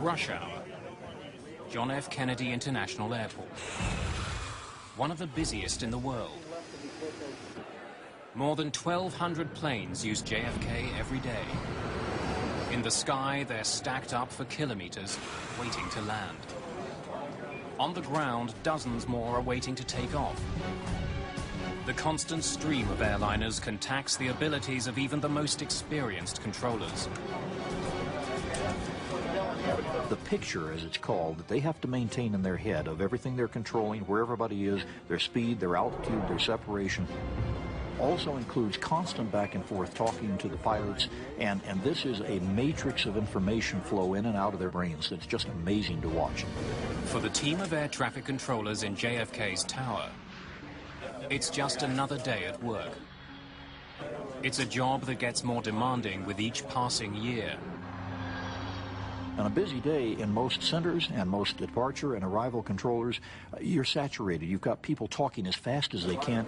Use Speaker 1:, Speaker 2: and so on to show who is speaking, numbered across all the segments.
Speaker 1: rush hour, John F. Kennedy International Airport, one of the busiest in the world. More than 1,200 planes use JFK every day. In the sky, they're stacked up for kilometers, waiting to land. On the ground, dozens more are waiting to take off. The constant stream of airliners can tax the abilities of even the most experienced controllers.
Speaker 2: The picture, as it's called, that they have to maintain in their head of everything they're controlling, where everybody is, their speed, their altitude, their separation, also includes constant back and forth talking to the pilots, and this is a matrix of information flow in and out of their brains that's just amazing to watch.
Speaker 1: For the team of air traffic controllers in JFK's tower, it's just another day at work. It's a job that gets more demanding with each passing year.
Speaker 2: On a busy day in most centers and most departure and arrival controllers, you're saturated. You've got people talking as fast as they can.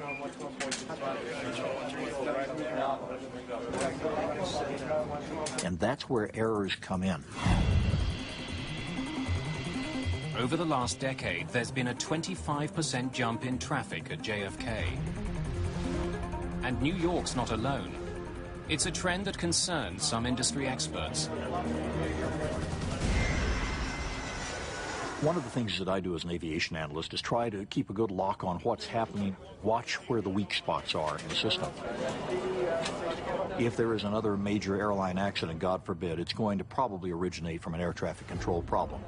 Speaker 2: And that's where errors come in.
Speaker 1: Over the last decade, there's been a 25% jump in traffic at JFK. And New York's not alone. It's a trend that concerns some industry experts.
Speaker 2: One of the things that I do as an aviation analyst is try to keep a good lock on what's happening, watch where the weak spots are in the system. If there is another major airline accident, God forbid, it's going to probably originate from an air traffic control problem.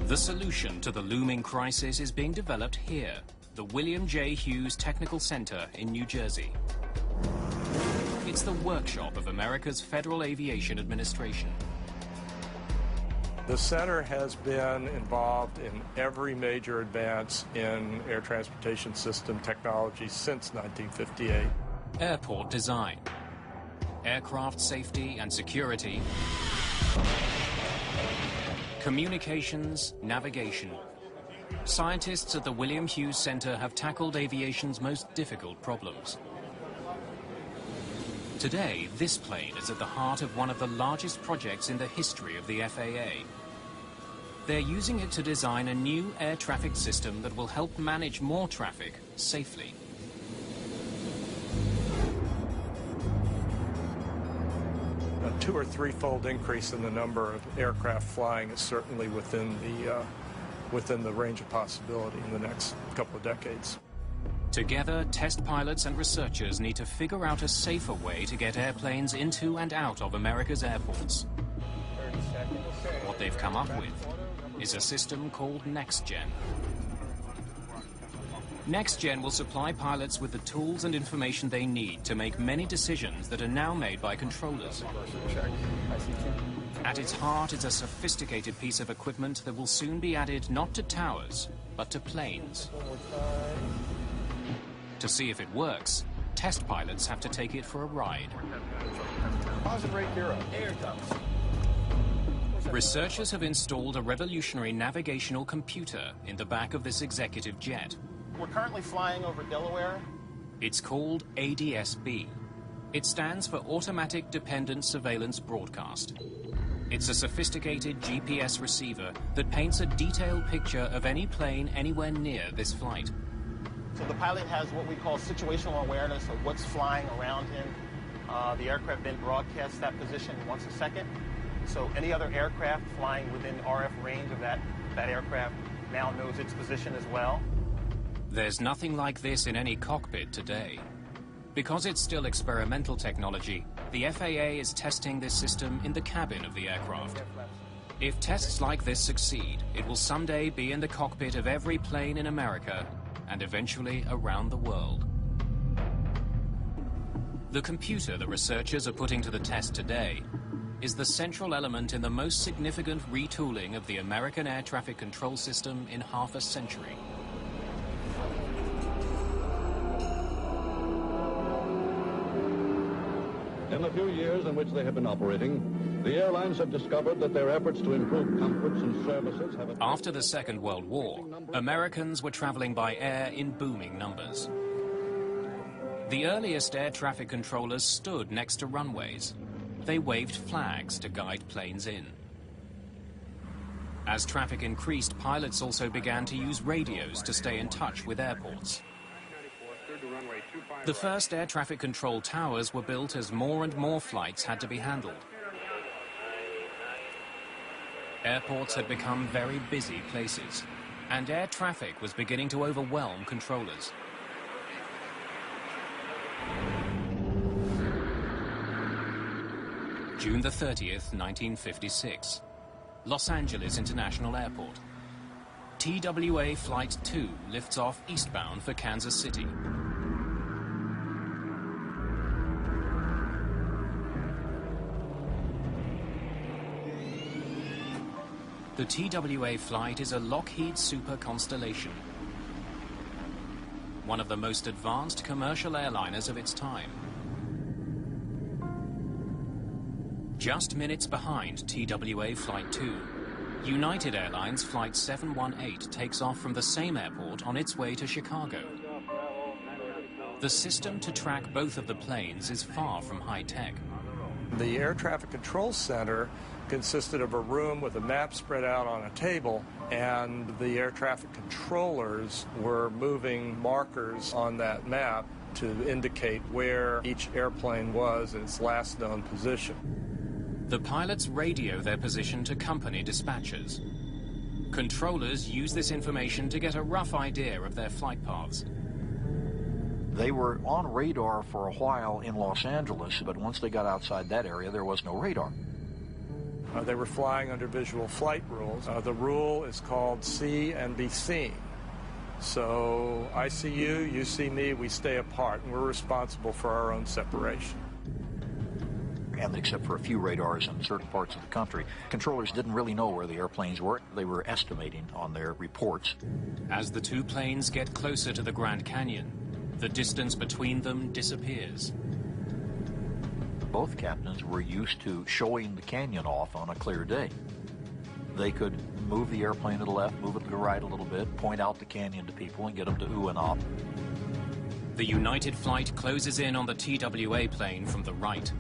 Speaker 1: The solution to the looming crisis is being developed here, the William J. Hughes Technical Center in New Jersey. It's the workshop of America's Federal Aviation Administration.
Speaker 3: The center has been involved in every major advance in air transportation system technology since 1958.
Speaker 1: Airport design, aircraft safety and security, communications, navigation. Scientists at the William Hughes Center have tackled aviation's most difficult problems. Today, this plane is at the heart of one of the largest projects in the history of the FAA. They're using it to design a new air traffic system that will help manage more traffic safely.
Speaker 3: A 2- or 3-fold increase in the number of aircraft flying is certainly within the range of possibility in the next couple of decades.
Speaker 1: Together, test pilots and researchers need to figure out a safer way to get airplanes into and out of America's airports. What they've come up with is a system called NextGen. NextGen will supply pilots with the tools and information they need to make many decisions that are now made by controllers. At its heart is a sophisticated piece of equipment that will soon be added not to towers, but to planes. To see if it works, test pilots have to take it for a ride.
Speaker 4: Deposit rate 0. Air comes.
Speaker 1: Researchers have installed a revolutionary navigational computer in the back of this executive jet.
Speaker 4: We're currently flying over Delaware.
Speaker 1: It's called ADS-B. It stands for Automatic Dependent Surveillance Broadcast. It's a sophisticated GPS receiver that paints a detailed picture of any plane anywhere near this flight.
Speaker 4: So the pilot has what we call situational awareness of what's flying around him. The aircraft then broadcasts that position once a second. So any other aircraft flying within RF range of that aircraft now knows its position as well.
Speaker 1: There's nothing like this in any cockpit today. Because it's still experimental technology, the FAA is testing this system in the cabin of the aircraft. If tests like this succeed, it will someday be in the cockpit of every plane in America and eventually around the world. The computer the researchers are putting to the test today is the central element in the most significant retooling of the American air traffic control system in half a century.
Speaker 5: In the few years in which they have been operating, the airlines have discovered that their efforts to improve comforts and services have...
Speaker 1: After the Second World War, Americans were traveling by air in booming numbers. The earliest air traffic controllers stood next to runways. they waved flags to guide planes in. As traffic increased, pilots also began to use radios to stay in touch with airports. The first air traffic control towers were built as more and more flights had to be handled. Airports had become very busy places, and air traffic was beginning to overwhelm controllers. June the 30th, 1956. Los Angeles International Airport. TWA Flight 2 lifts off eastbound for Kansas City. The TWA flight is a Lockheed Super Constellation, one of the most advanced commercial airliners of its time. Just minutes behind TWA Flight 2, United Airlines Flight 718 takes off from the same airport on its way to Chicago. The system to track both of the planes is far from high-tech.
Speaker 3: The Air Traffic Control Center consisted of a room with a map spread out on a table, and the air traffic controllers were moving markers on that map to indicate where each airplane was in its last known position.
Speaker 1: The pilots radio their position to company dispatchers. Controllers use this information to get a rough idea of their flight paths.
Speaker 2: They were on radar for a while in Los Angeles, but once they got outside that area, there was no radar.
Speaker 3: They were flying under visual flight rules. The rule is called see and be seen. So I see you, you see me, we stay apart, and we're responsible for our own separation.
Speaker 2: And except for a few radars in certain parts of the country, controllers didn't really know where the airplanes were. They were estimating on their reports.
Speaker 1: As the two planes get closer to the Grand Canyon, the distance between them disappears.
Speaker 2: Both captains were used to showing the canyon off on a clear day. They could move the airplane to the left, move it to the right a little bit, point out the canyon to people and get them to ooh and ah.
Speaker 1: The United flight closes in on the TWA plane from the right,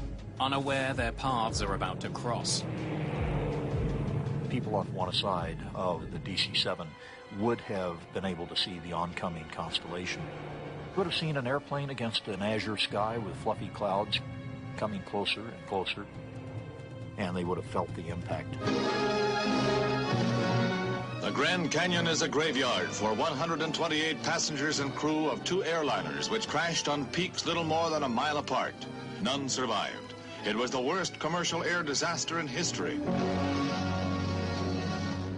Speaker 1: unaware their paths are about to cross.
Speaker 2: People on one side of the DC-7 would have been able to see the oncoming constellation. Would have seen an airplane against an azure sky with fluffy clouds coming closer and closer, and they would have felt the impact.
Speaker 6: The Grand Canyon is a graveyard for 128 passengers and crew of two airliners which crashed on peaks little more than a mile apart. None survived. It was the worst commercial air disaster in history.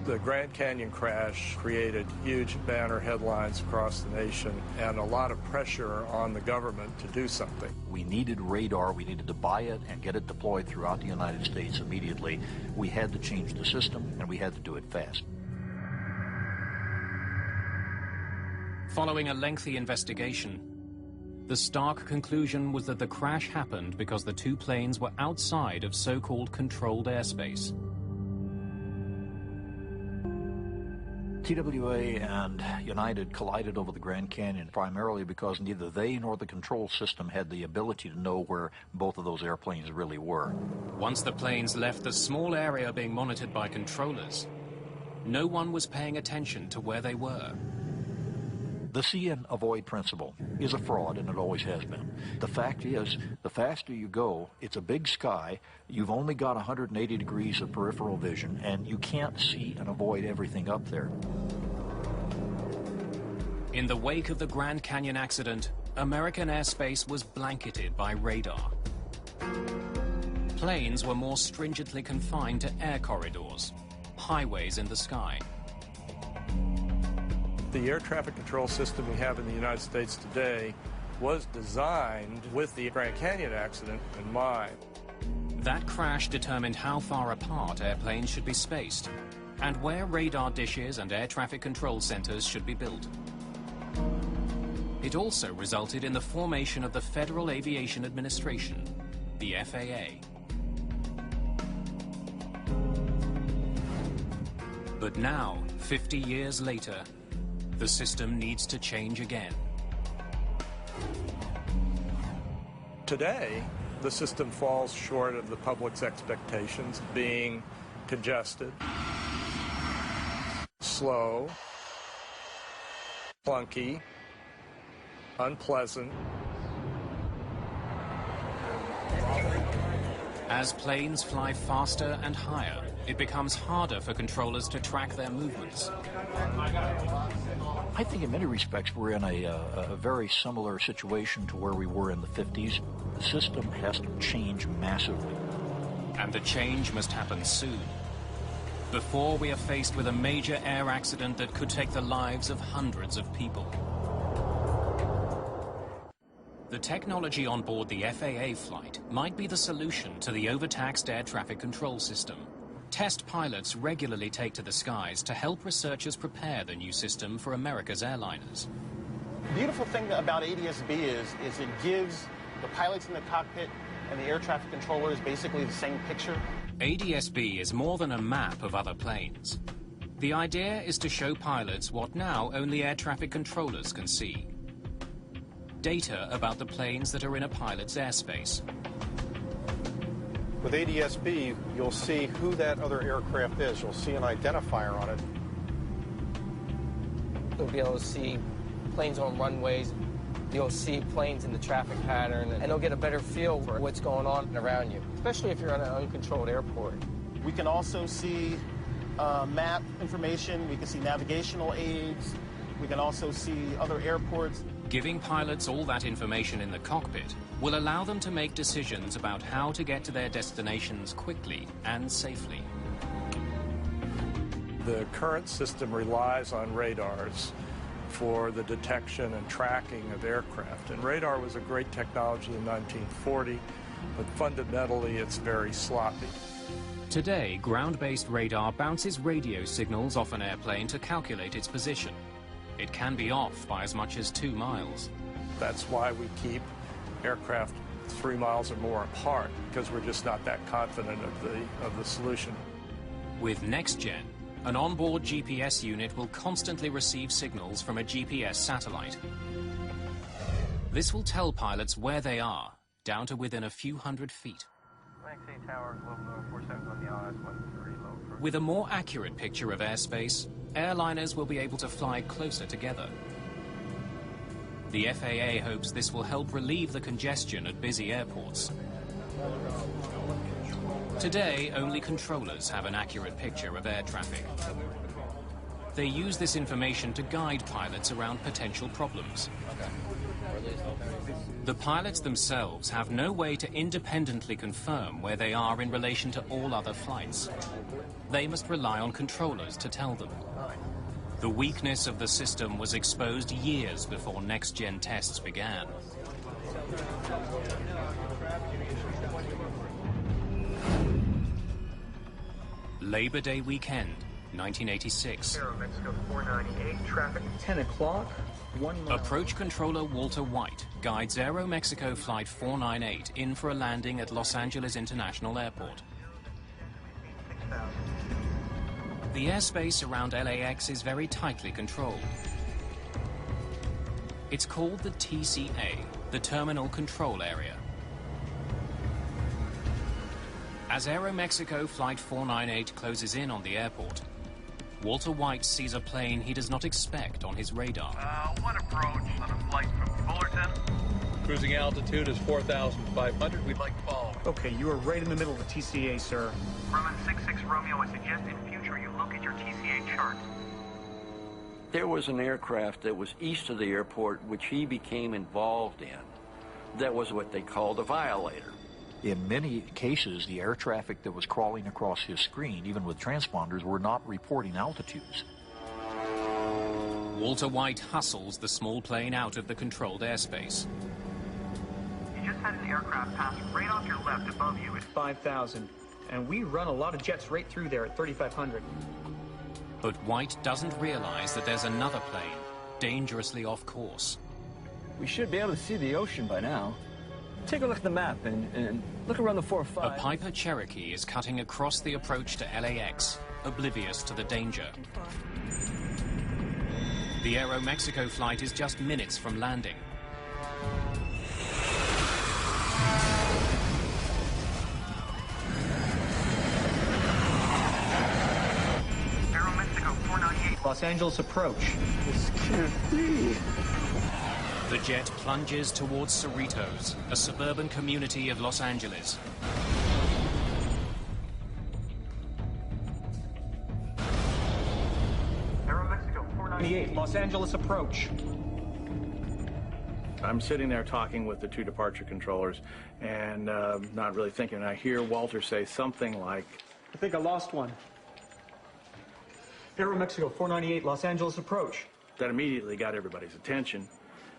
Speaker 3: The Grand Canyon crash created huge banner headlines across the nation and a lot of pressure on the government to do something.
Speaker 2: We needed radar. We needed to buy it and get it deployed throughout the United States immediately. We had to change the system, and we had to do it fast.
Speaker 1: Following a lengthy investigation, the stark conclusion was that the crash happened because the two planes were outside of so-called controlled airspace.
Speaker 2: TWA and United collided over the Grand Canyon primarily because neither they nor the control system had the ability to know where both of those airplanes really were.
Speaker 1: Once the planes left the small area being monitored by controllers, no one was paying attention to where they were.
Speaker 2: The see and avoid principle is a fraud, and it always has been. The fact is, the faster you go, it's a big sky, you've only got 180 degrees of peripheral vision, and you can't see and avoid everything up there.
Speaker 1: In the wake of the Grand Canyon accident, American airspace was blanketed by radar. Planes were more stringently confined to air corridors, highways in the sky.
Speaker 3: The air traffic control system we have in the United States today was designed with the Grand Canyon accident in mind.
Speaker 1: That crash determined how far apart airplanes should be spaced and where radar dishes and air traffic control centers should be built. It also resulted in the formation of the Federal Aviation Administration, the FAA. But now, 50 years later, the system needs to change again.
Speaker 3: Today, The system falls short of the public's expectations, being congested, slow, clunky, unpleasant.
Speaker 1: As planes fly faster and higher, it becomes harder for controllers to track their movements.
Speaker 2: I think in many respects we're in a very similar situation to where we were in the 50s. The system has to change massively.
Speaker 1: And the change must happen soon, before we are faced with a major air accident that could take the lives of hundreds of people. The technology on board the FAA flight might be the solution to the overtaxed air traffic control system. Test pilots regularly take to the skies to help researchers prepare the new system for America's airliners.
Speaker 4: The beautiful thing about ADS-B is it gives the pilots in the cockpit and the air traffic controllers basically the same picture.
Speaker 1: ADS-B is more than a map of other planes. The idea is to show pilots what now only air traffic controllers can see. Data about the planes that are in a pilot's airspace.
Speaker 7: With ADS-B, you'll see who that other aircraft is. You'll see an identifier on it.
Speaker 8: You'll be able to see planes on runways. You'll see planes in the traffic pattern, and you'll get a better feel for what's going on around you, especially if you're on an uncontrolled airport.
Speaker 4: We can also see map information. We can see navigational aids. We can also see other airports.
Speaker 1: Giving pilots all that information in the cockpit will allow them to make decisions about how to get to their destinations quickly and safely.
Speaker 3: The current system relies on radars for the detection and tracking of aircraft. And radar was a great technology in 1940, but fundamentally it's very sloppy.
Speaker 1: Today, ground-based radar bounces radio signals off an airplane to calculate its position. It can be off by as much as 2 miles.
Speaker 3: That's why we keep aircraft 3 miles or more apart, because we're just not that confident of the solution.
Speaker 1: With NextGen, an onboard GPS unit will constantly receive signals from a GPS satellite. This will tell pilots where they are, down to within a few hundred feet. With a more accurate picture of airspace, airliners will be able to fly closer together. The FAA hopes this will help relieve the congestion at busy airports. Today, only controllers have an accurate picture of air traffic. They use this information to guide pilots around potential problems. The pilots themselves have no way to independently confirm where they are in relation to all other flights. They must rely on controllers to tell them. The weakness of the system was exposed years before next-gen tests began. Labor Day weekend, 1986.
Speaker 9: Mexico 498, traffic 10 o'clock. 1 mile.
Speaker 1: Approach controller Walter White guides Aeromexico Flight 498 in for a landing at Los Angeles International Airport. The airspace around LAX is very tightly controlled. It's called the TCA, the Terminal Control Area. As Aeromexico Flight 498 closes in on the airport, Walter White sees a plane he does not expect on his radar.
Speaker 9: One approach on a flight from Fullerton.
Speaker 10: Cruising altitude is 4,500. We'd like to follow.
Speaker 11: Okay, you are right in the middle of the TCA, sir.
Speaker 9: Roman 66 Romeo, I suggest in future you look at your TCA chart.
Speaker 12: There was an aircraft that was east of the airport which he became involved in. That was what they called a violator.
Speaker 2: In many cases, the air traffic that was crawling across his screen, even with transponders, were not reporting altitudes.
Speaker 1: Walter White hustles the small plane out of the controlled airspace.
Speaker 9: You just had an aircraft pass right off your left above you.
Speaker 11: 5,000. And we run a lot of jets right through there at 3,500.
Speaker 1: But White doesn't realize that there's another plane, dangerously off course.
Speaker 13: We should be able to see the ocean by now. Take a look at the map and look around the 405.
Speaker 1: A Piper Cherokee is cutting across the approach to LAX, oblivious to the danger. The Aeromexico flight is just minutes from landing.
Speaker 11: Los Angeles approach.
Speaker 13: This can't be.
Speaker 1: The jet plunges towards Cerritos, a suburban community of Los Angeles.
Speaker 11: Aeromexico 498, Los Angeles approach.
Speaker 10: I'm sitting there talking with the two departure controllers and not really thinking. I hear Walter say something like,
Speaker 11: I think I lost one. Aeromexico 498, Los Angeles approach.
Speaker 10: That immediately got everybody's attention.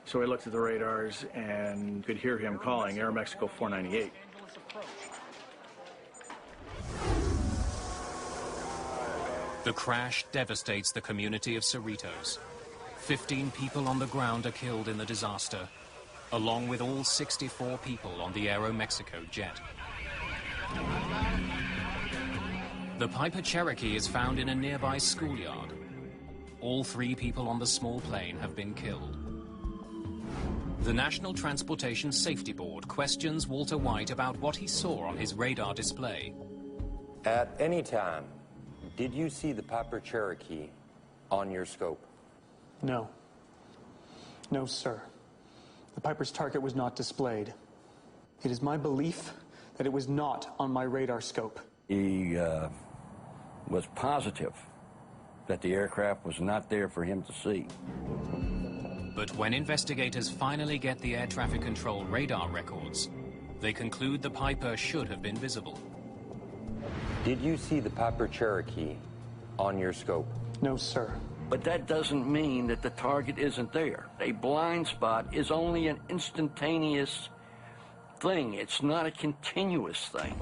Speaker 10: So we looked at the radars and could hear him calling Aeromexico 498.
Speaker 1: The crash devastates the community of Cerritos. 15 people on the ground are killed in the disaster, along with all 64 people on the Aeromexico jet. The Piper Cherokee is found in a nearby schoolyard. All 3 people on the small plane have been killed. The National Transportation Safety Board questions Walter White about what he saw on his radar display.
Speaker 14: At any time, did you see the Piper Cherokee on your scope?
Speaker 15: No. No, sir. The Piper's target was not displayed. It is my belief that it was not on my radar scope.
Speaker 12: He was positive that the aircraft was not there for him to see.
Speaker 1: But when investigators finally get the air traffic control radar records, they conclude the Piper should have been visible.
Speaker 14: Did you see the Piper Cherokee on your scope?
Speaker 15: No, sir.
Speaker 12: But that doesn't mean that the target isn't there. A blind spot is only an instantaneous thing. It's not a continuous thing.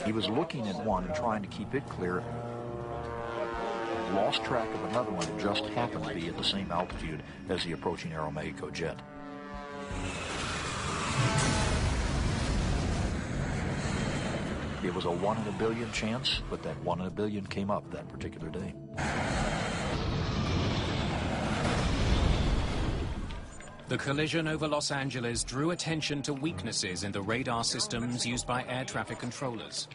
Speaker 2: He was looking at one and trying to keep it clear. Lost track of another one that just happened to be at the same altitude as the approaching Aeromexico jet. It was a 1 in a billion chance, but that 1 in a billion came up that particular day.
Speaker 1: The collision over Los Angeles drew attention to weaknesses in the radar systems used by air traffic controllers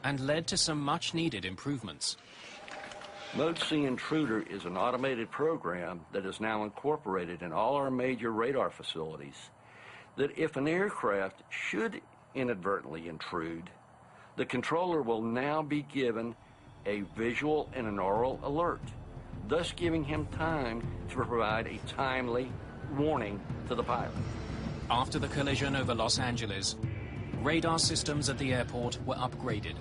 Speaker 1: and led to some much-needed improvements.
Speaker 12: Mode C Intruder is an automated program that is now incorporated in all our major radar facilities that if an aircraft should inadvertently intrude, the controller will now be given a visual and an oral alert, thus giving him time to provide a timely warning to the pilot.
Speaker 1: After the collision over Los Angeles, radar systems at the airport were upgraded.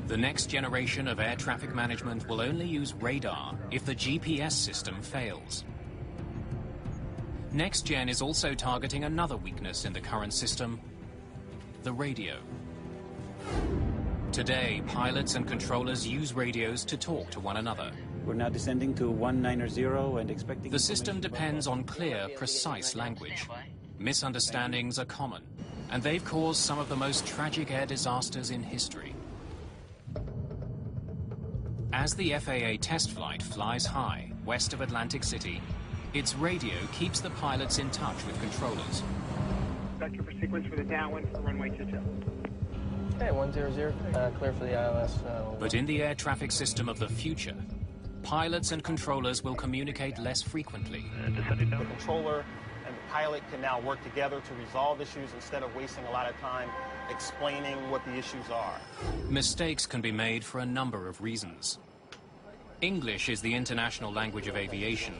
Speaker 1: The next generation of air traffic management will only use radar if the GPS system fails. NextGen is also targeting another weakness in the current system, the radio. Today, pilots and controllers use radios to talk to one another.
Speaker 16: We're now descending to 190 and expecting...
Speaker 1: The system depends on clear, precise language. Misunderstandings are common, and they've caused some of the most tragic air disasters in history. As the FAA test flight flies high, west of Atlantic City, its radio keeps the pilots in touch with controllers.
Speaker 9: Vector for sequence for the downwind for runway 22.
Speaker 8: Okay, 100, clear for the ILS.
Speaker 1: But in the air traffic system of the future, pilots and controllers will communicate less frequently.
Speaker 4: The controller and the pilot can now work together to resolve issues instead of wasting a lot of time explaining what the issues are.
Speaker 1: Mistakes can be made for a number of reasons. English is the international language of aviation,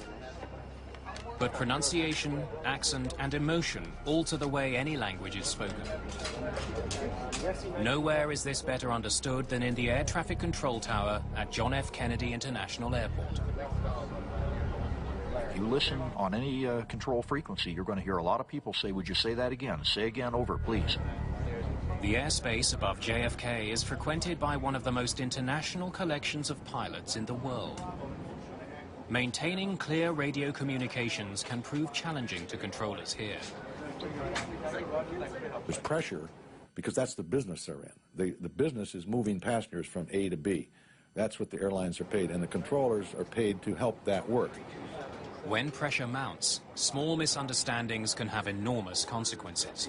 Speaker 1: but pronunciation, accent, and emotion alter the way any language is spoken. Nowhere is this better understood than in the air traffic control tower at John F. Kennedy International Airport.
Speaker 2: If you listen on any control frequency, you're going to hear a lot of people say, "Would you say that again? Say again, over, please."
Speaker 1: The airspace above JFK is frequented by one of the most international collections of pilots in the world. Maintaining clear radio communications can prove challenging to controllers here.
Speaker 17: There's pressure because that's the business they're in. The business is moving passengers from A to B. That's what the airlines are paid, and the controllers are paid to help that work.
Speaker 1: When pressure mounts, small misunderstandings can have enormous consequences.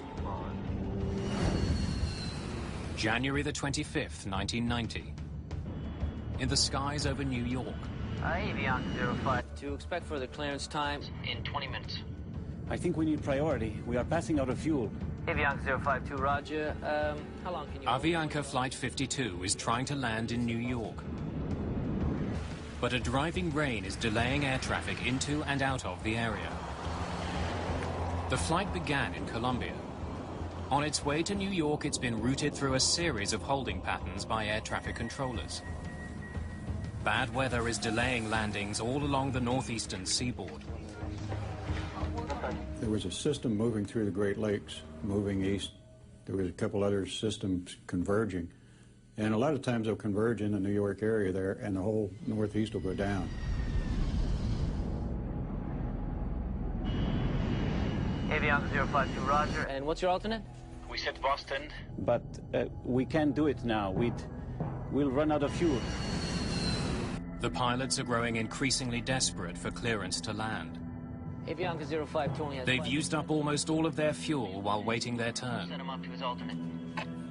Speaker 1: January the 25th, 1990. in the skies over New York.
Speaker 18: Avianca 05. To expect further clearance time in 20 minutes.
Speaker 16: I think we need priority. We are passing out of fuel.
Speaker 18: Avianca 052, roger. How long can you...
Speaker 1: Avianca Flight 52 is trying to land in New York. But a driving rain is delaying air traffic into and out of the area. The flight began in Colombia. On its way to New York, it's been routed through a series of holding patterns by air traffic controllers. Bad weather is delaying landings all along the northeastern seaboard.
Speaker 19: There was a system moving through the Great Lakes, moving east. There was a couple other systems converging. And a lot of times they'll converge in the New York area there, and the whole northeast will go down.
Speaker 18: Avianca 052, roger. And what's your alternate?
Speaker 11: We said Boston.
Speaker 16: But we can't do it now. We'll run out of fuel.
Speaker 1: The pilots are growing increasingly desperate for clearance to land.
Speaker 18: Avianca 052 only has...
Speaker 1: They've used up almost all of their fuel while waiting their turn.
Speaker 18: Set him up to his alternate.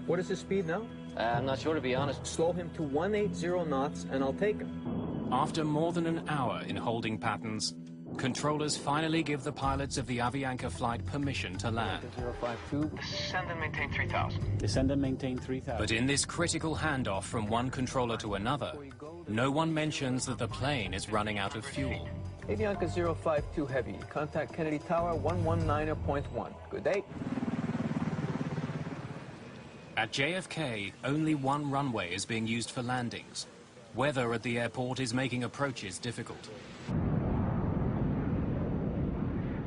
Speaker 11: What is his speed now?
Speaker 18: I'm not sure, to be honest.
Speaker 11: Slow him to 180 knots and I'll take him.
Speaker 1: After more than an hour in holding patterns, controllers finally give the pilots of the Avianca flight permission to land.
Speaker 18: 052. Descend and maintain 3000.
Speaker 16: Descend and maintain 3000.
Speaker 1: But in this critical handoff from one controller to another, no one mentions that the plane is running out of fuel.
Speaker 11: Avianca 052 Heavy. Contact Kennedy Tower 119.1. Good day.
Speaker 1: At JFK, only one runway is being used for landings. Weather at the airport is making approaches difficult.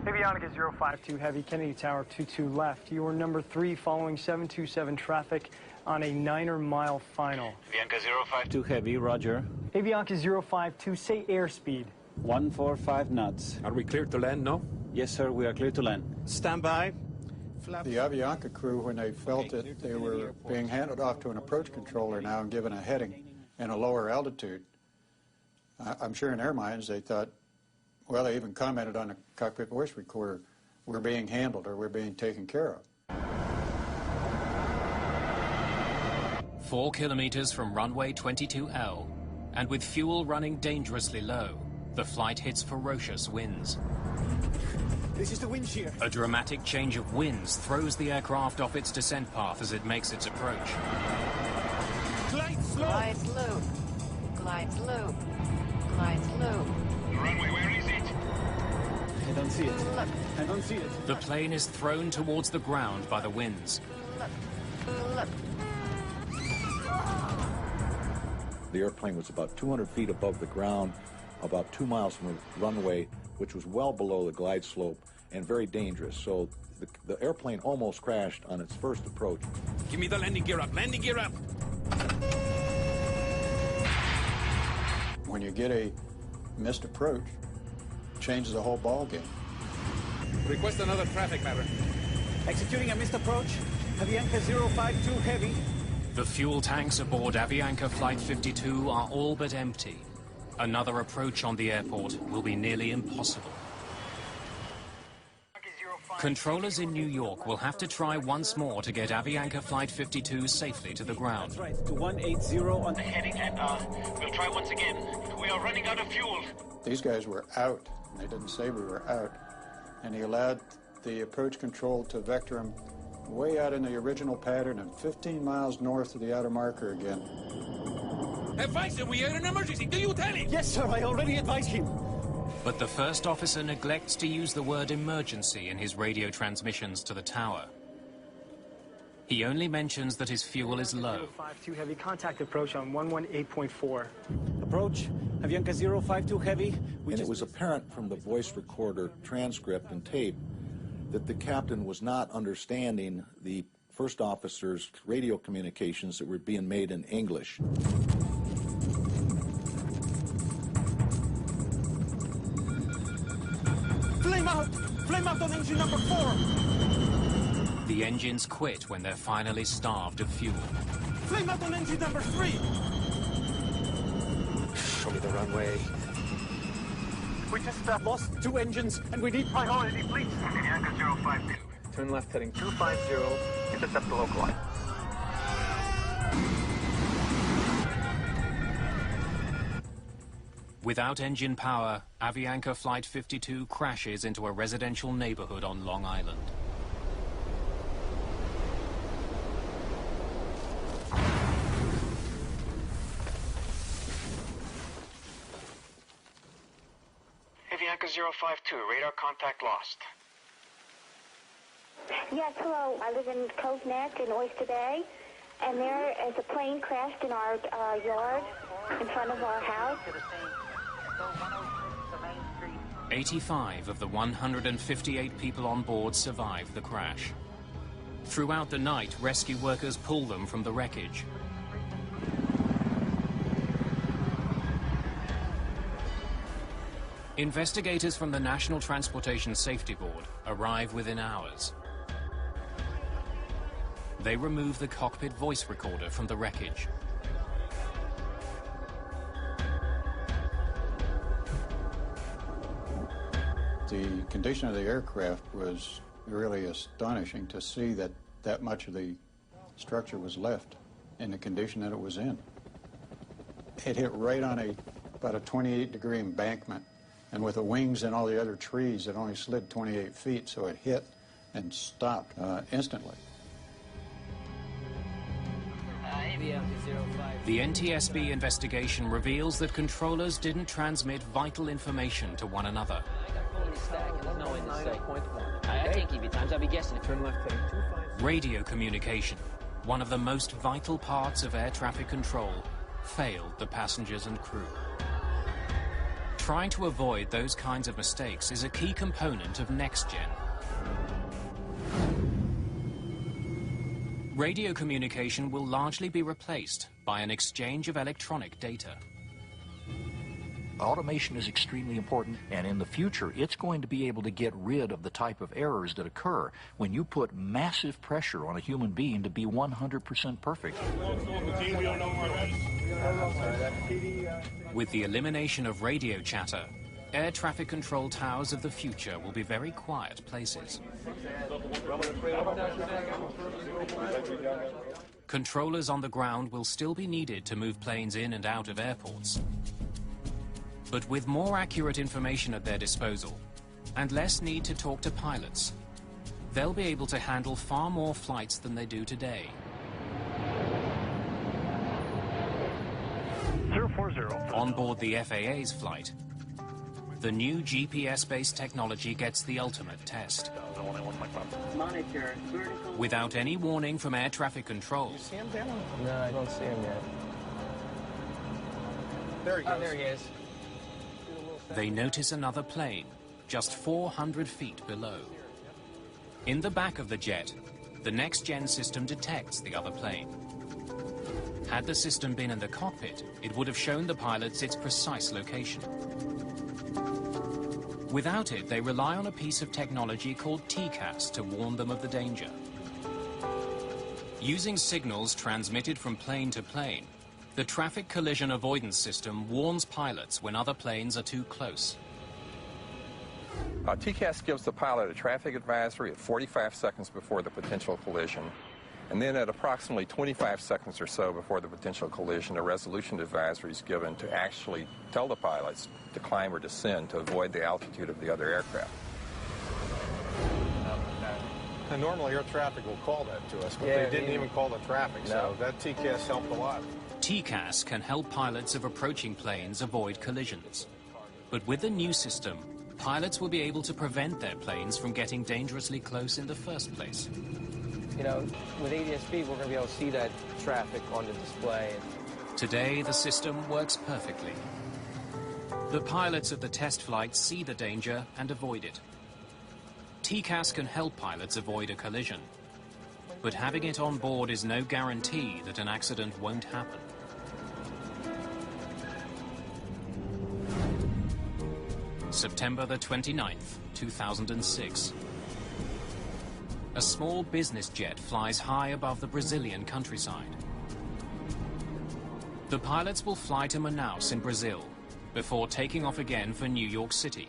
Speaker 15: Avianca 052 Heavy, Kennedy Tower 22 left. You are number 3 following 727 traffic on a 9-mile final.
Speaker 16: Avianca 052 Heavy, roger.
Speaker 15: Avianca 052, say airspeed.
Speaker 16: 145 knots.
Speaker 20: Are we cleared to land now?
Speaker 16: Yes, sir, we are clear to land.
Speaker 11: Stand by.
Speaker 19: The Avianca crew, when they felt it, they were being handed off to an approach controller now and given a heading and a lower altitude. I'm sure in their minds they thought, well, they even commented on the cockpit voice recorder, we're being handled or we're being taken care of.
Speaker 1: 4 kilometers from runway 22L, and with fuel running dangerously low, the flight hits ferocious winds.
Speaker 11: This is the wind shear.
Speaker 1: A dramatic change of winds throws the aircraft off its descent path as it makes its approach.
Speaker 11: Glide slow.
Speaker 21: Glide slow. Glide slow. Glide slow.
Speaker 11: The runway, where is it?
Speaker 16: I don't see it.
Speaker 21: Look.
Speaker 16: I don't see it.
Speaker 1: The plane is thrown towards the ground by the winds.
Speaker 21: Look. Look.
Speaker 2: The airplane was about 200 feet above the ground, about 2 miles from the runway, which was well below the glide slope and very dangerous. So the airplane almost crashed on its first approach.
Speaker 20: Give me the landing gear up. Landing gear up.
Speaker 19: When you get a missed approach, it changes the whole ball game.
Speaker 20: Request another traffic matter.
Speaker 16: Executing a missed approach. Avianca 052 Heavy.
Speaker 1: The fuel tanks aboard Avianca Flight 52 are all but empty. Another approach on the airport will be nearly impossible. Controllers in New York will have to try once more to get Avianca Flight 52 safely to the ground.
Speaker 16: That's right, to 180 on
Speaker 11: The heading, and we'll try once again. We are running out of fuel.
Speaker 19: These guys were out, and they didn't say we were out. And he allowed the approach control to vector him way out in the original pattern and 15 miles north of the outer marker again.
Speaker 20: Advise him we are in an emergency. Do you tell him?
Speaker 16: Yes, sir, I already advised him.
Speaker 1: But the first officer neglects to use the word emergency in his radio transmissions to the tower. He only mentions that his fuel is low.
Speaker 15: 052 Heavy, contact approach on 118.4.
Speaker 16: Approach, Avianca 052 Heavy.
Speaker 2: And it was apparent from the voice recorder transcript and tape that the captain was not understanding the first officer's radio communications that were being made in English.
Speaker 11: Flame out on engine number 4!
Speaker 1: The engines quit when they're finally starved of fuel.
Speaker 11: Flame out on engine number 3!
Speaker 20: Show me the runway.
Speaker 11: We just lost 2 engines, and we need priority, please. Avianca 052.
Speaker 20: Turn left heading
Speaker 11: 250, intercept the local line.
Speaker 1: Without engine power, Avianca Flight 52 crashes into a residential neighborhood on Long Island.
Speaker 9: Avianca 052, radar contact lost.
Speaker 5: Yes, hello. I live in Cove Neck in Oyster Bay, and there is a plane crashed in our yard in front of our house.
Speaker 1: 85 of the 158 people on board survived the crash. Throughout the night, rescue workers pull them from the wreckage. Investigators from the National Transportation Safety Board arrive within hours. They remove the cockpit voice recorder from the wreckage.
Speaker 19: The condition of the aircraft was really astonishing to see that that much of the structure was left in the condition that it was in. It hit right on about a 28-degree embankment, and with the wings and all the other trees, it only slid 28 feet, so it hit and stopped instantly.
Speaker 1: The NTSB investigation reveals that controllers didn't transmit vital information to one another.
Speaker 18: I can't keep you times. I'll be guessing. Turn left, heading 25.
Speaker 1: Radio communication, one of the most vital parts of air traffic control, failed the passengers and crew. Trying to avoid those kinds of mistakes is a key component of NextGen. Radio communication will largely be replaced by an exchange of electronic data.
Speaker 2: Automation is extremely important, and in the future, it's going to be able to get rid of the type of errors that occur when you put massive pressure on a human being to be 100% perfect.
Speaker 1: With the elimination of radio chatter, air traffic control towers of the future will be very quiet places. Controllers on the ground will still be needed to move planes in and out of airports. But with more accurate information at their disposal, and less need to talk to pilots, they'll be able to handle far more flights than they do today.
Speaker 9: 040.
Speaker 1: On board the FAA's flight, the new GPS-based technology gets the ultimate test.
Speaker 9: Monitor vertical.
Speaker 1: Without any warning from air traffic control.
Speaker 8: You see him down? No, I don't see him yet.
Speaker 7: There he goes.
Speaker 8: Oh, there he is.
Speaker 1: They notice another plane, just 400 feet below. In the back of the jet, the next-gen system detects the other plane. Had the system been in the cockpit, it would have shown the pilots its precise location. Without it, they rely on a piece of technology called TCAS to warn them of the danger. Using signals transmitted from plane to plane, the traffic collision avoidance system warns pilots when other planes are too close.
Speaker 7: TCAS gives the pilot a traffic advisory at 45 seconds before the potential collision, and then at approximately 25 seconds or so before the potential collision, a resolution advisory is given to actually tell the pilots to climb or descend to avoid the altitude of the other aircraft.
Speaker 10: And normally air traffic will call that to us, but
Speaker 8: Yeah,
Speaker 10: they didn't even call the traffic, so that TCAS helped a lot.
Speaker 1: TCAS can help pilots of approaching planes avoid collisions. But with the new system, pilots will be able to prevent their planes from getting dangerously close in the first place.
Speaker 8: You know, with ADS-B, we're going to be able to see that traffic on the display.
Speaker 1: Today, the system works perfectly. The pilots of the test flights see the danger and avoid it. TCAS can help pilots avoid a collision, but having it on board is no guarantee that an accident won't happen. September the 29th, 2006. A small business jet flies high above the Brazilian countryside. The pilots will fly to Manaus in Brazil before taking off again for New York City.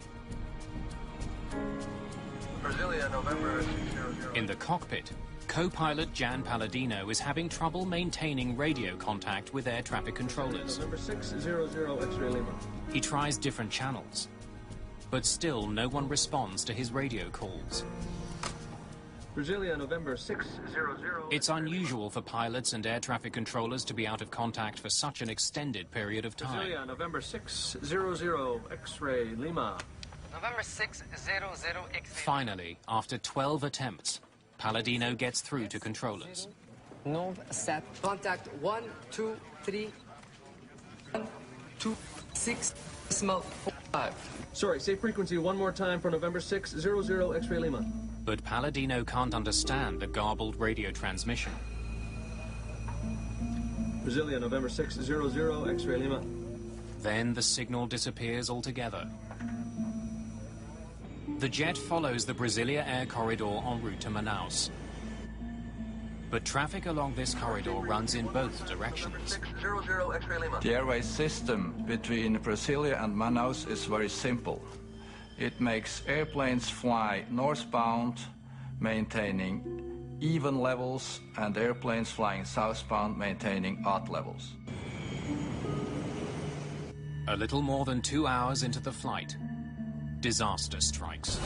Speaker 9: Brasilia, November 600.
Speaker 1: In the cockpit, Co-pilot Jan Palladino is having trouble maintaining radio contact with air traffic controllers.
Speaker 10: November 600 X-ray Lima.
Speaker 1: He tries different channels, but still no one responds to his radio calls.
Speaker 10: Brasilia, November 600.
Speaker 1: It's unusual for pilots and air traffic controllers to be out of contact for such an extended period of time.
Speaker 10: Brasilia, November 600 X-ray Lima.
Speaker 21: November 600 X-ray.
Speaker 1: Finally, after 12 attempts, Palladino gets through to controllers.
Speaker 8: No set. Contact 1, 2, 3, 1, 2, 6, decimal 5.
Speaker 10: Sorry, say frequency one more time for November 600 X-ray Lima.
Speaker 1: But Palladino can't understand the garbled radio transmission.
Speaker 10: Brasilia, November 600 X-ray Lima.
Speaker 1: Then the signal disappears altogether. The jet follows the Brasilia air corridor en route to Manaus. But traffic along this corridor runs in both directions.
Speaker 6: The airway system between Brasilia and Manaus is very simple. It makes airplanes fly northbound, maintaining even levels, and airplanes flying southbound, maintaining odd levels.
Speaker 1: A little more than 2 hours into the flight, disaster strikes.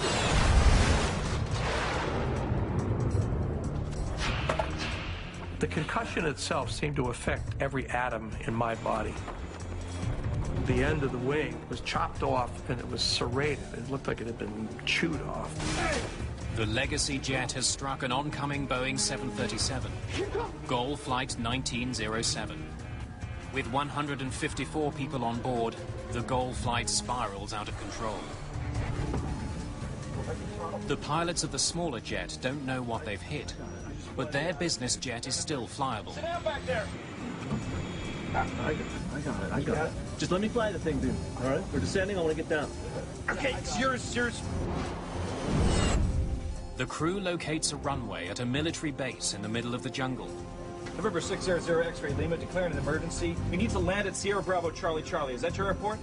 Speaker 3: The concussion itself seemed to affect every atom in my body. The end of the wing was chopped off and it was serrated. It looked like it had been chewed off.
Speaker 1: The Legacy jet has struck an oncoming Boeing 737, Goal Flight 1907. With 154 people on board, the Goal flight spirals out of control. The pilots of the smaller jet don't know what they've hit, but their business jet is still flyable.
Speaker 10: Stand back there. I got it. Just let me fly the thing, dude. All right? We're descending. I want to get down.
Speaker 11: Okay, it's yours.
Speaker 1: The crew locates a runway at a military base in the middle of the jungle.
Speaker 13: November 600 X-ray Lima, declaring an emergency. We need to land at Sierra Bravo Charlie Charlie. Is that your report?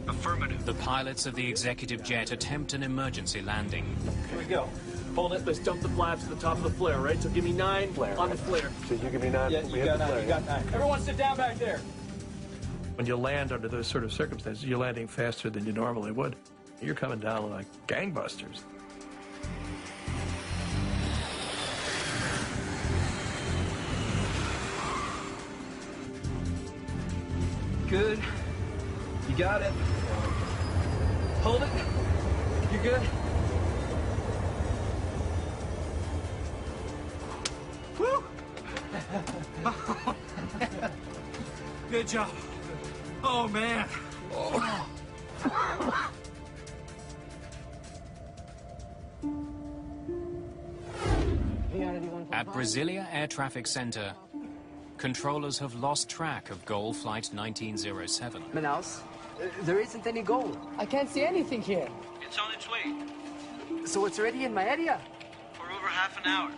Speaker 1: Affirmative. The pilots of the executive jet attempt an emergency landing.
Speaker 10: Here we go. Hold it. Let's dump the flaps to the top of the flare, right? So give me 9 flare, on the flare.
Speaker 3: So you give me 9.
Speaker 10: Yeah, you got 9. You got 9. Everyone sit down back there.
Speaker 3: When you land under those sort of circumstances, you're landing faster than you normally would. You're coming down like gangbusters.
Speaker 10: Good. You got it. Hold it. You're good.
Speaker 11: Woo! Good job. Oh, man. Oh.
Speaker 1: At Brasilia Air Traffic Center, controllers have lost track of Goal Flight 1907.
Speaker 8: Manaus, there isn't any goal. I can't see anything here.
Speaker 11: It's on its way.
Speaker 8: So it's already in my area?
Speaker 11: For over half an hour.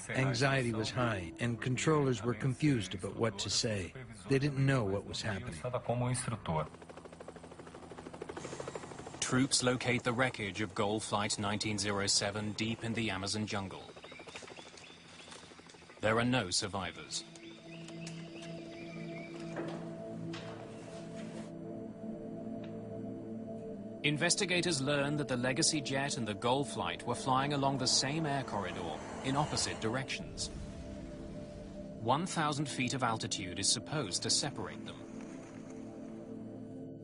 Speaker 22: Anxiety was high, and controllers were confused about what to say. They didn't know what was happening.
Speaker 1: Troops locate the wreckage of Goal Flight 1907 deep in the Amazon jungle. There are no survivors. Investigators learn that the Legacy jet and the Goal flight were flying along the same air corridor in opposite directions. 1,000 feet of altitude is supposed to separate them.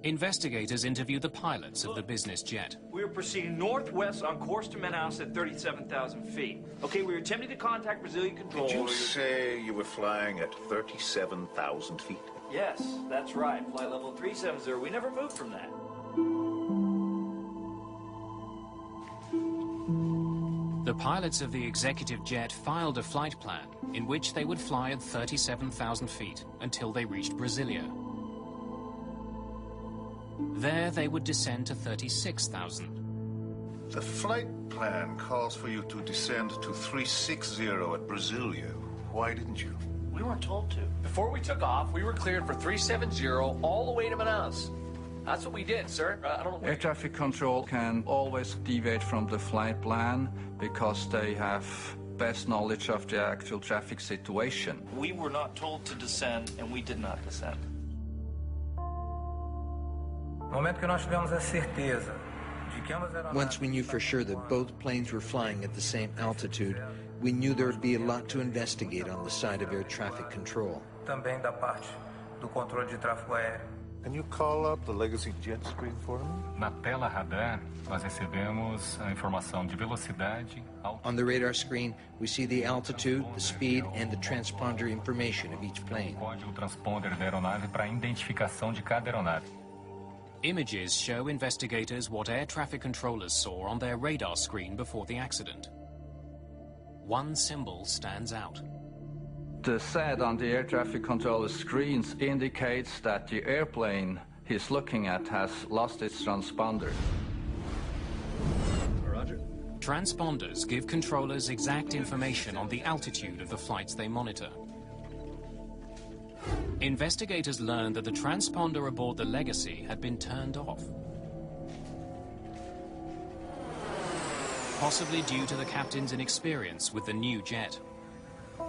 Speaker 1: Investigators interview the pilots of the business jet.
Speaker 13: We were proceeding northwest on course to Manaus at 37,000 feet. Okay, we were attempting to contact Brazilian control.
Speaker 23: Did you say you were flying at 37,000 feet?
Speaker 13: Yes, that's right. Flight level 370. We never moved from that.
Speaker 1: The pilots of the executive jet filed a flight plan in which they would fly at 37,000 feet until they reached Brasilia. There they would descend to 36,000.
Speaker 23: The flight plan calls for you to descend to 360 at Brasilia. Why didn't you?
Speaker 13: We weren't told to. Before we took off, we were cleared for 370 all the way to Manaus. That's what we did, sir. I don't know.
Speaker 6: Air traffic control can always deviate from the flight plan because they have best knowledge of the actual traffic situation.
Speaker 4: We were not told to descend, and we did not descend.
Speaker 22: Once we knew for sure that both planes were flying at the same altitude, we knew there would be a lot to investigate on the side of air traffic control.
Speaker 23: Can you call up the legacy jet screen for me?
Speaker 12: Na tela radar, nós recebemos a informação de velocidade,
Speaker 22: On the radar screen, we see the altitude, the speed, and the transponder information of each plane.
Speaker 12: código transponder da aeronave para a identificação de cada aeronave.
Speaker 1: Images show investigators what air traffic controllers saw on their radar screen before the accident. One symbol stands out.
Speaker 6: The set on the air traffic controller screens indicates that the airplane he's looking at has lost its transponder.
Speaker 12: Roger.
Speaker 1: Transponders give controllers exact information on the altitude of the flights they monitor. Investigators learned that the transponder aboard the Legacy had been turned off. Possibly due to the captain's inexperience with the new jet.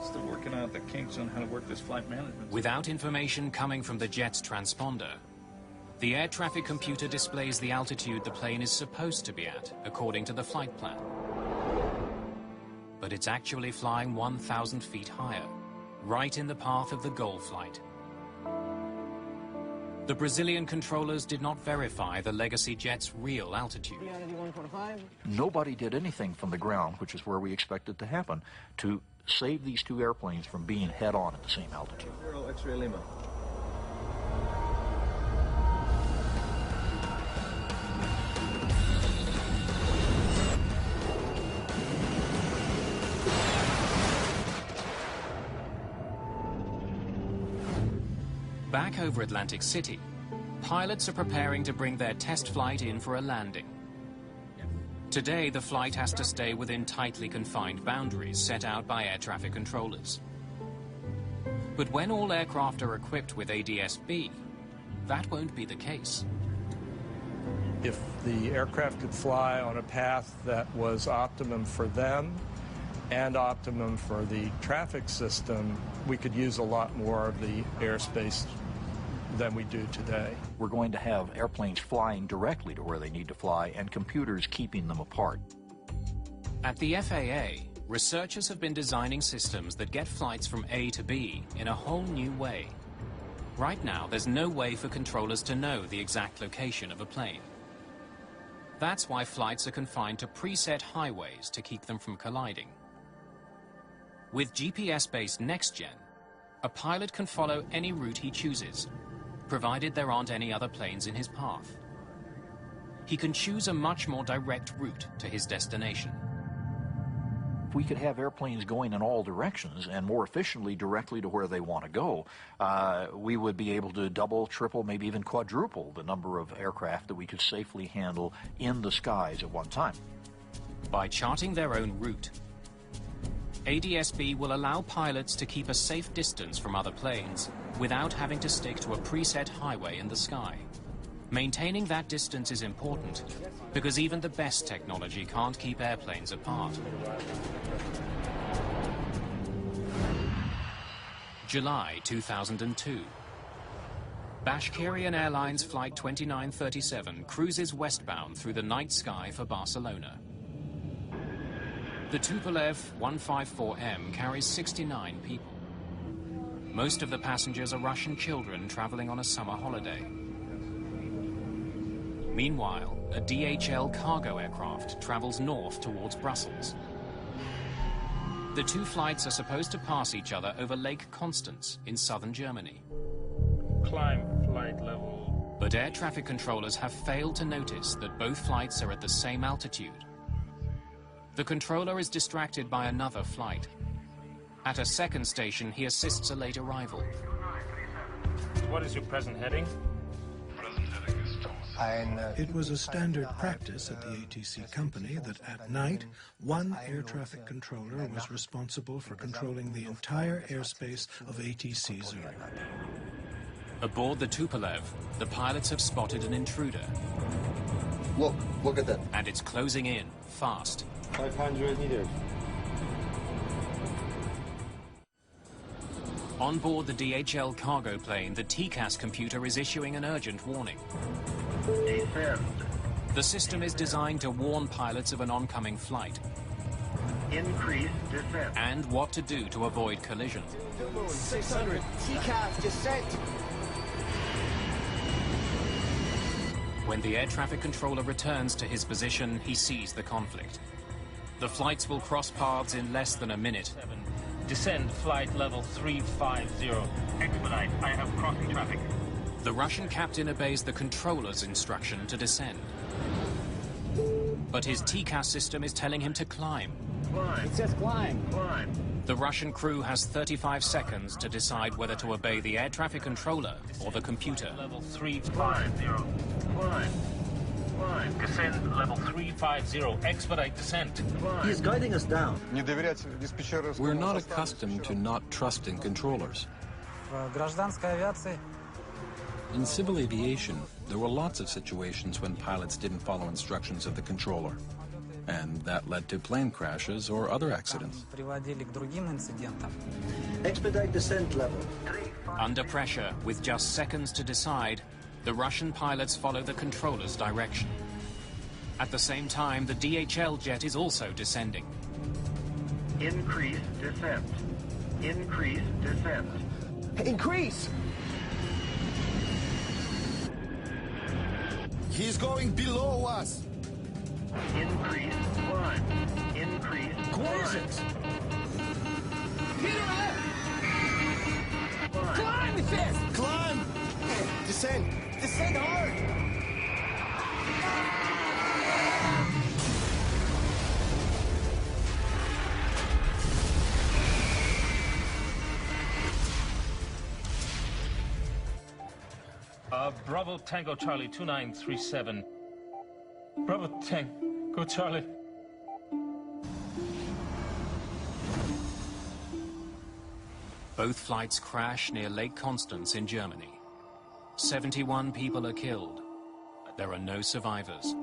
Speaker 10: Still working out the kinks on how to work this flight management.
Speaker 1: Without information coming from the jet's transponder, the air traffic computer displays the altitude the plane is supposed to be at, according to the flight plan. But it's actually flying 1,000 feet higher, right in the path of the goal flight. The Brazilian controllers did not verify the Legacy jet's real altitude.
Speaker 2: Nobody did anything from the ground, which is where we expect it to happen, to save these two airplanes from being head-on at the same altitude.
Speaker 13: X-ray Lima.
Speaker 1: Back over Atlantic City, pilots are preparing to bring their test flight in for a landing. Today, the flight has to stay within tightly confined boundaries set out by air traffic controllers. But when all aircraft are equipped with ADS-B, that won't be the case.
Speaker 3: If the aircraft could fly on a path that was optimum for them and optimum for the traffic system, we could use a lot more of the airspace than we do today.
Speaker 2: We're going to have airplanes flying directly to where they need to fly and computers keeping them apart.
Speaker 1: At the FAA, researchers have been designing systems that get flights from A to B in a whole new way. Right now, there's no way for controllers to know the exact location of a plane. That's why flights are confined to preset highways to keep them from colliding. With GPS-based NextGen, a pilot can follow any route he chooses, provided there aren't any other planes in his path. He can choose a much more direct route to his destination.
Speaker 2: If we could have airplanes going in all directions and more efficiently directly to where they want to go, we would be able to double, triple, maybe even quadruple the number of aircraft that we could safely handle in the skies at one time.
Speaker 1: By charting their own route, ADS-B will allow pilots to keep a safe distance from other planes without having to stick to a preset highway in the sky. Maintaining that distance is important because even the best technology can't keep airplanes apart. July 2002. Bashkirian Airlines Flight 2937 cruises westbound through the night sky for Barcelona. The Tupolev 154M carries 69 people. Most of the passengers are Russian children traveling on a summer holiday. Meanwhile, a DHL cargo aircraft travels north towards Brussels. The two flights are supposed to pass each other over Lake Constance in southern Germany.
Speaker 12: Climb flight level.
Speaker 1: But air traffic controllers have failed to notice that both flights are at the same altitude. The controller is distracted by another flight. At a second station, he assists a late arrival.
Speaker 12: What is your present heading?
Speaker 14: It was a standard practice at the ATC company that at night, one air traffic controller was responsible for controlling the entire airspace of ATC Zurich.
Speaker 1: Aboard the Tupolev, the pilots have spotted an intruder.
Speaker 15: Look at that.
Speaker 1: And it's closing in, fast.
Speaker 15: 500 meters.
Speaker 1: On board the DHL cargo plane, the TCAS computer is issuing an urgent warning.
Speaker 9: Descend.
Speaker 1: The system is designed to warn pilots of an oncoming flight.
Speaker 9: Increase descent.
Speaker 1: And what to do to avoid collision.
Speaker 8: 600. TCAS descent.
Speaker 1: When the air traffic controller returns to his position, he sees the conflict. The flights will cross paths in less than a minute.
Speaker 16: Descend flight level 350.
Speaker 9: Expedite. I have crossing traffic.
Speaker 1: The Russian captain obeys the controller's instruction to descend. But his TCAS system is telling him to climb.
Speaker 9: Climb.
Speaker 8: It says climb.
Speaker 9: Climb.
Speaker 1: The Russian crew has 35 seconds to decide whether to obey the air traffic controller or the computer.
Speaker 16: Level 350.
Speaker 9: Climb. Climb.
Speaker 16: Descend level 350. Expedite descent.
Speaker 9: Climb.
Speaker 17: He's guiding us down.
Speaker 24: We're not accustomed to not trusting controllers. In civil aviation, there were lots of situations when pilots didn't follow instructions of the controller. And that led to plane crashes or other accidents.
Speaker 17: Expedite descent level.
Speaker 1: Under pressure, with just seconds to decide, the Russian pilots follow the controller's direction. At the same time, the DHL jet is also descending.
Speaker 9: Increase descent. Increase descent.
Speaker 8: Increase!
Speaker 25: He's going below us.
Speaker 9: Increase climb. Increase climb.
Speaker 8: Where is it? Peter left! Climb, it says!
Speaker 25: Climb! Descend!
Speaker 8: Descend hard!
Speaker 16: Bravo Tango Charlie 2937. Bravo Tango Charlie.
Speaker 1: Both flights crash near Lake Constance in Germany. 71 people are killed. There are no survivors.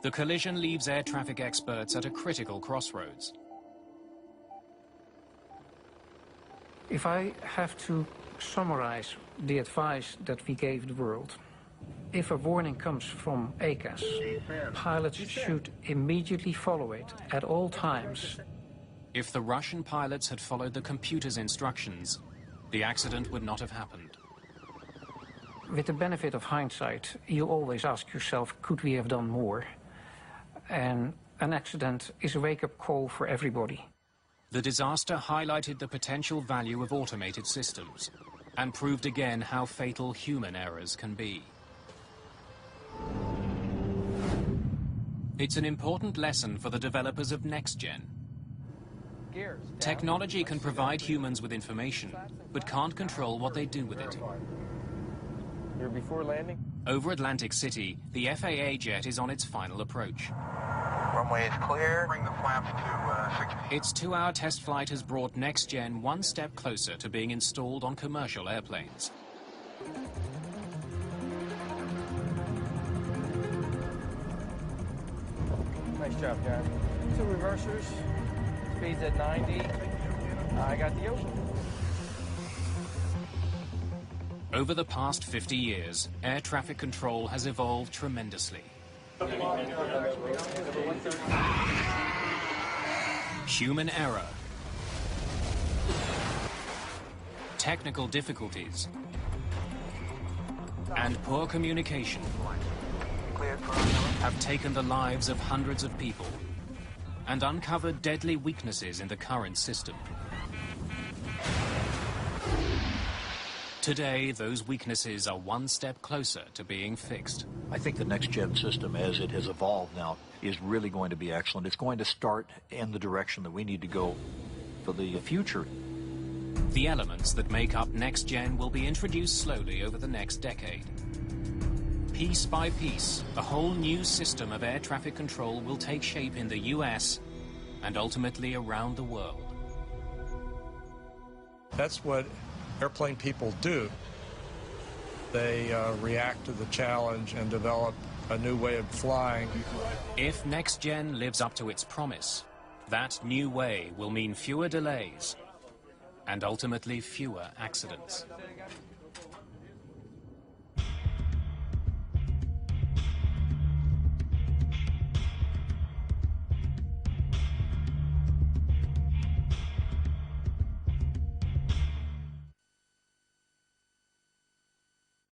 Speaker 1: The collision leaves air traffic experts at a critical crossroads.
Speaker 26: If I have to summarize the advice that we gave the world, if a warning comes from ACAS, pilots should immediately follow it at all times.
Speaker 1: If the Russian pilots had followed the computer's instructions, the accident would not have happened.
Speaker 26: With the benefit of hindsight, you always ask yourself, could we have done more? And an accident is a wake-up call for everybody.
Speaker 1: The disaster highlighted the potential value of automated systems and proved again how fatal human errors can be. It's an important lesson for the developers of NextGen. Technology can provide humans with information, but can't control what they do with it.
Speaker 8: You're before landing?
Speaker 1: Over Atlantic City, the FAA jet is on its final approach.
Speaker 9: Runway is clear. Bring the flaps to 60.
Speaker 1: Its 2-hour test flight has brought NextGen one step closer to being installed on commercial airplanes.
Speaker 8: Nice job, guys. 2 reversers. Speed's at 90. I got the ocean.
Speaker 1: Over the past 50 years, air traffic control has evolved tremendously. Human error, technical difficulties, and poor communication have taken the lives of hundreds of people and uncovered deadly weaknesses in the current system. Today, those weaknesses are one step closer to being fixed.
Speaker 2: I think the next-gen system, as it has evolved now, is really going to be excellent. It's going to start in the direction that we need to go for the future.
Speaker 1: The elements that make up NextGen will be introduced slowly over the next decade. Piece by piece, a whole new system of air traffic control will take shape in the US and ultimately around the world.
Speaker 3: That's what airplane people do. They react to the challenge and develop a new way of flying.
Speaker 1: If Next Gen lives up to its promise, that new way will mean fewer delays and ultimately fewer accidents.